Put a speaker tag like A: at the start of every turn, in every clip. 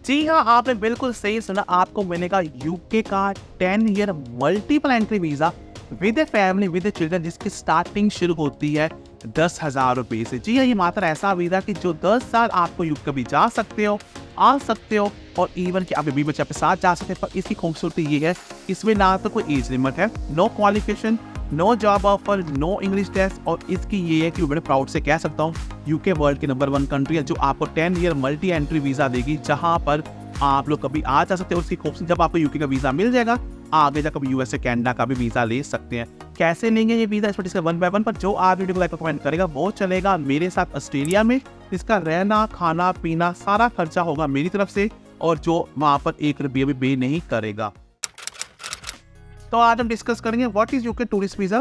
A: जी हाँ, आपने बिल्कुल सही सुना। आपको मिलेगा यूके का 10 year multiple entry visa with a family with A children, जिसकी स्टार्टिंग शुरू होती है 10,000 रुपये से। जी हाँ, ये मात्र ऐसा वीज़ा कि जो 10 साल आपको यूके भी जा सकते हो, आ सकते हो और इवन कि आप बीवी बच्चे आपके साथ जा सकते हैं। पर इसकी खूबसूरती ये है, इसमें ना तो कोई एज लिमिट है, no qualification, no job offer, no English test. और इसकी ये है कि मैं बड़े प्राउड से कह सकता हूँ, यूके वर्ल्ड की नंबर 1 कंट्री है जो आपको 10 ईयर मल्टी एंट्री वीज़ा देगी, जहाँ पर आप लोग कभी आ जा सकते हो। उसकी खूबसूरती, जब आपको यूके का वीज़ा मिल जाएगा, आगे जाकर कभी यूएसए कनाडा का भी वीज़ा ले सकते हैं। कैसे लेंगे ये वीज़ा, इस पर डिस्कस 1 बाय 1। पर जो आप वीडियो को लाइक और कमेंट करेगा वो चलेगा मेरे साथ ऑस्ट्रेलिया में। इसका रहना, खाना पीना सारा खर्चा होगा मेरी तरफ से, और जो वहाँ पर 1 रुपया भी पे नहीं करेगा। तो आज हम डिस्कस करेंगे what is UK tourist visa,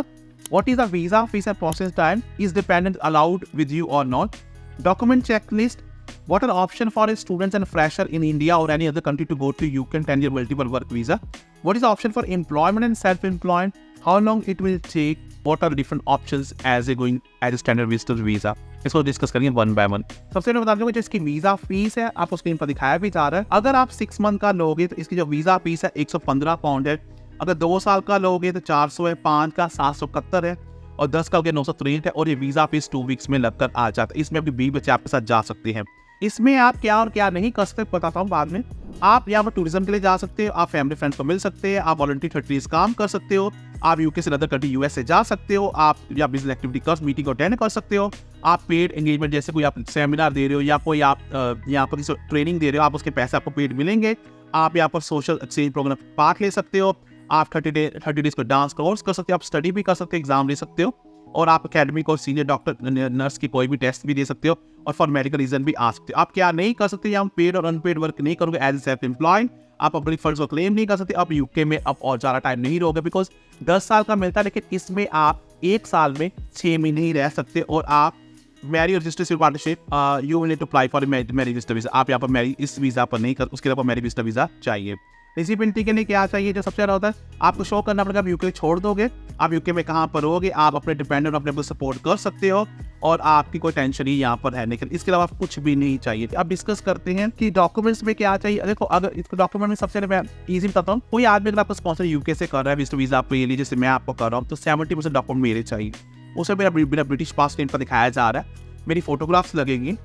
A: what is the visa fees and process time, is dependent allowed with you or not, document checklist, what are option for students and fresher in India or any other country to go to UK and 10-year multiple work visa, what is the option for employment and self-employed, how long it will take, what are the different options as a going as a standard visitor visa। इसको discuss करेंगे 1 bye 1। सबसे पहले बता दूंगा जो इसकी visa fees है, आपको स्क्रीन पर दिखाया भी जा रहा है। अगर आप 6 मंथ का लोगे तो इसकी जो वीजा फीस है 115 पाउंड है। अगर 2 साल का लोगे तो 400 है, 5 का 771 है और 10 का हो गया 963 है। और ये वीजा फीस 2 वीक्स में लगकर आ जाता है। इसमें अपनी बीवी बच्चे आपके साथ जा सकते हैं। इसमें आप क्या और क्या नहीं कर सकते बताता हूँ बाद में। आप यहाँ पर टूरिज्म के लिए जा सकते हो, आप फैमिली फ्रेंड्स को मिल सकते हैं, आप वॉलंटरी 30 डेज काम कर सकते हो, आप यूके से अदर कंट्री यूएस से जा सकते हो, आप या बिजनेस एक्टिविटी कर मीटिंग अटेंड कर सकते हो, आप पेड एंगेजमेंट जैसे कोई आप सेमिनार दे रहे हो या कोई आप यहाँ पर किसी ट्रेनिंग दे रहे हो, आप उसके पैसे आपको पेड मिलेंगे। आप यहाँ पर सोशल एक्सचेंज प्रोग्राम पार्ट ले सकते हो, आप 30 डेज को डांस कोर्स कर सकते हो, आप स्टडी भी कर सकते हो, एग्जाम दे सकते हो, और आप एकेडमिक और सीनियर डॉक्टर नर्स की कोई भी टेस्ट भी दे सकते हो, और फॉर मेडिकल रीजन भी आ सकते हो। आप क्या नहीं कर सकते, यहाँ पेड और अनपेड वर्क नहीं करोगे एज ए सेल्फ एम्प्लॉयड, आप अपनी फंड्स को क्लेम नहीं कर सकते। आप यूके में अब और ज़्यादा टाइम नहीं रहोगे, बिकॉज 10 साल का मिलता है, लेकिन इसमें आप 1 साल में 6 महीने ही रह सकते। और आप marry registered partnership you will need to apply for marry visitor visa. आप यहाँ पर मैरी इस वीज़ा पर नहीं कर, उसके लिए मैरी विजिटर वीज़ा चाहिए। रिसिपिएंट के लिए क्या चाहिए, जो सबसे ज़्यादा होता है आपको शो करना पड़ेगा। आप यूके छोड़ दोगे, आप यूके में कहाँ पर रहोगे, आप अपने डिपेंडेंट अपने सपोर्ट कर सकते हो, और आपकी कोई टेंशन ही यहाँ पर है नहीं। इसके अलावा कुछ भी नहीं चाहिए। अब डिस्कस करते हैं कि डॉक्यूमेंट्स में क्या चाहिए। देखो, अगर इसको डॉक्यूमेंट में सबसे मैं ईजी बताता हूँ। कोई आदमी अगर आपको स्पॉन्सर यूके से कर रहा है विजिटर वीजा आपको ये लिए, जैसे मैं आपको कर रहा हूँ, तो 70% डॉक्यूमेंट मेरे चाहिए। उसे मेरा ब्रिटिश पासपोर्ट पर दिखाया जा रहा है, मेरी फोटोग्राफ्स लगेंगी,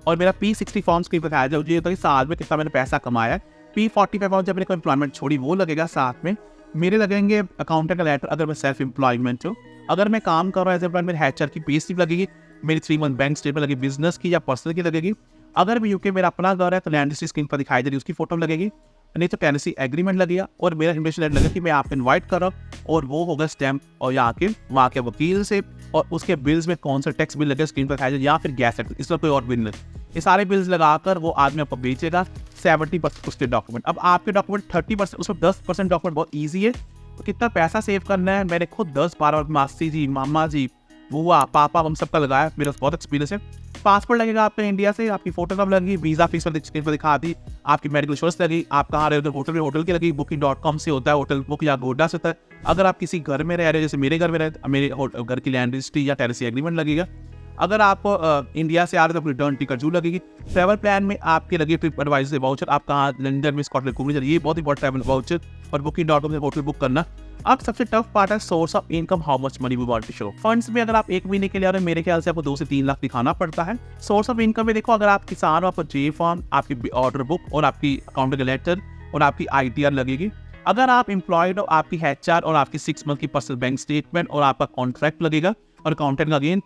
A: और मेरा P60 फॉर्म स्क्रीन पर दिखाया जाए, मुझे तो साल में कितना मैंने पैसा कमाया है। P45 जब मैंने कोई एम्प्लॉयमेंट छोड़ी वो लगेगा। साथ में मेरे लगेंगे अकाउंटेंट का लेटर अगर मैं सेल्फ एम्प्लॉयमेंट हूँ। अगर मैं काम कर रहा हूँ एज एम्प्लॉय, मेरी HR की पे स्लिप लगेगी, मेरी 3 मंथ बैंक स्टेटमेंट लगेगी, बिजनेस की या पर्सनल की लगेगी। अगर मैं यूके मेरा अपना घर है तो लैंड रजिस्ट्री स्क्रीन पर दिखाई दे रही उसकी फोटो लगेगी, नहीं तो टेनेसी एग्रीमेंट लगेगा, और मेरा इन्विटेशन लेटर लगेगा कि मैं आपको इन्वाइट कर रहा हूँ, और वो होगा स्टैम्प और यहाँ के वहाँ के वकील से, और उसके बिल्स में कौन सा टैक्स बिल लगेगा स्क्रीन पर दिखाया जाए, या फिर गैस टैक्स, इसमें कोई और बिल नहीं। ये सारे बिल्स लगाकर वो आदमी आपको बेचेगा। 70% उसके डॉक्यूमेंट। अब आपके डॉक्यूमेंट 30%, उसमें 10% डॉक्यूमेंट बहुत ईजी है। तो कितना पैसा सेव करना है, मैंने खुद 10-12 मासी जी, मामा जी, बुआ, पापा, हम सबका लगाया, मेरा बहुत एक्सपीरियंस है। पासपोर्ट लगेगा आपका इंडिया से, आपकी फोटोग्राफ लगेगी, वीजा फीस पर स्क्रीन पर दिखा दी, आपकी मेडिकल इंश्योरेंस लगी, आप कहाँ रहे हो, होटल की लगी, booking.com से होता है होटल बुक, या गोडा से होता है। अगर आप किसी घर में रह रहे हो, जैसे मेरे घर में रहे, मेरे घर की लैंड रजिस्ट्री या टेनेसी एग्रीमेंट लगेगा। अगर आप इंडिया से आ रहे हो तो रिटर्न टिकट जरूर लगेगी। ट्रैवल प्लान में आपकी लगी ट्रिप एडवाइजर वाउचर, आप कहाँ लंदन में स्कॉटलैंड घूमने चाहिए, ये बहुत इंपॉर्टेंट ट्रैवल वाउचर, और booking.com से होटल बुक करना। अब सबसे टफ पार्ट है source of income, how much money we want to show. Funds में अगर आप 1 महीने के लिए आ रहे हो, मेरे ख्याल से आपको 2 से 3 लाख दिखाना पड़ता है। सोर्स ऑफ इनकम में देखो, अगर आप किसान हो, आपको जे फॉर्म, आपकी ऑर्डर बुक, और आपकी अकाउंट का लेटर, और आपकी ITR लगेगी। अगर आप एम्प्लॉयड हो, आपकी HR और आपकी 6 मंथ की पर्सनल बैंक स्टेटमेंट और आपका कॉन्ट्रैक्ट लगेगा, और अकाउंटेंट का अगेन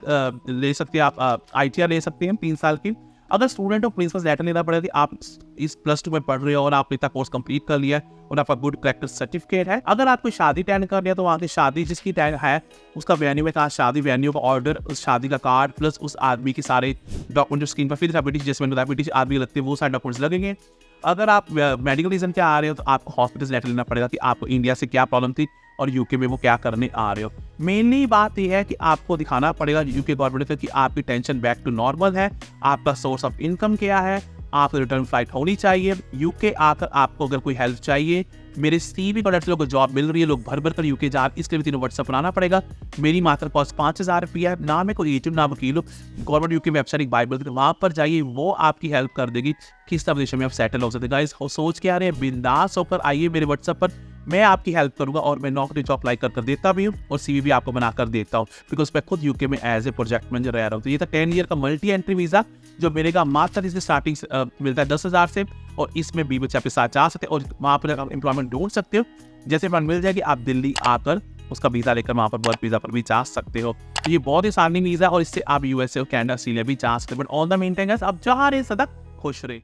A: ले सकते हैं आप, ITR ले सकते हैं 3 साल की। अगर स्टूडेंट हो, प्रिंसिपल लेटर लेना पड़ेगा कि आप इस +2 में पढ़ रहे हो और आपने इतना कोर्स कंप्लीट कर लिया है और आपका गुड करेक्टर सर्टिफिकेट है। अगर आप कोई शादी अटेंड कर लिया तो वहाँ की शादी जिसकी है उसका वेन्यू में कहा शादी वेन्यू का ऑर्डर, उस शादी का कार्ड, प्लस उस आदमी के सारे डॉक्यूमेंट जो स्क्रीन पर फिर ब्रिटिश जजमेंट होता है, ब्रिटिश आदमी लगते हैं, वो सारे डॉक्यूमेंट्स लगेंगे। अगर आप मेडिकल रीजन क्या आ रहे हो तो आपको हॉस्पिटल लेटर लेना पड़ेगा कि आपको इंडिया से क्या प्रॉब्लम थी और यूके में वो क्या करने आ रहे हो। मेनली बात यह है कि आपको दिखाना पड़ेगा यूके गवर्नमेंट को कि आपकी टेंशन बैक टू नॉर्मल है, आपका सोर्स ऑफ इनकम क्या है, आपको रिटर्न फ्लाइट होनी चाहिए। यूके आकर आपको अगर कोई हेल्प चाहिए, मेरे CV कॉन्टैक्ट लोगों को जॉब मिल रही है, लोग भर भर कर यूके जा, इसके लिए तीनों व्हाट्सअप बनाना पड़ेगा। मेरी मात्र कॉस्ट 5,000 रुपया है। ना मैं कोई एजेंट ना वकील हो, गवर्नमेंट यूके में वेबसाइट बाइबल, वहाँ पर जाइए, वो आपकी हेल्प कर देगी किस तरह देशों में आप सेटल हो सकते हैं। गाइस सोच के आ रहे हैं, बिंदास होकर आइए मेरे व्हाट्सअप पर, मैं आपकी हेल्प करूंगा और मैं नौकरी जॉब अप्लाई कर देता भी हूँ और CV भी आपको बनाकर देता हूँ, बिकॉज मैं खुद यूके में एज ए प्रोजेक्ट मैनेजर रह रहा हूँ। तो ये था 10 ईयर का मल्टी एंट्री वीज़ा जो मिलेगा मात्र, इसकी स्टार्टिंग मिलता है 10,000 से, और इसमें भी बच्चे आपके साथ जा सकते हैं और वहाँ पर आप एम्प्लॉयमेंट ढूंढ सकते हो। जैसे एम्प्लॉयमेंट मिल जाएगी, आप दिल्ली आकर उसका वीज़ा लेकर वहाँ पर वर्क वीज़ा पर भी जा सकते हो। तो ये बहुत ही आसानी वीज़ा और इससे आप USA और कनाडा, ऑस्ट्रेलिया भी जा सकते हो। But on the main thing आप जहाँ रहे सदा खुश रहे।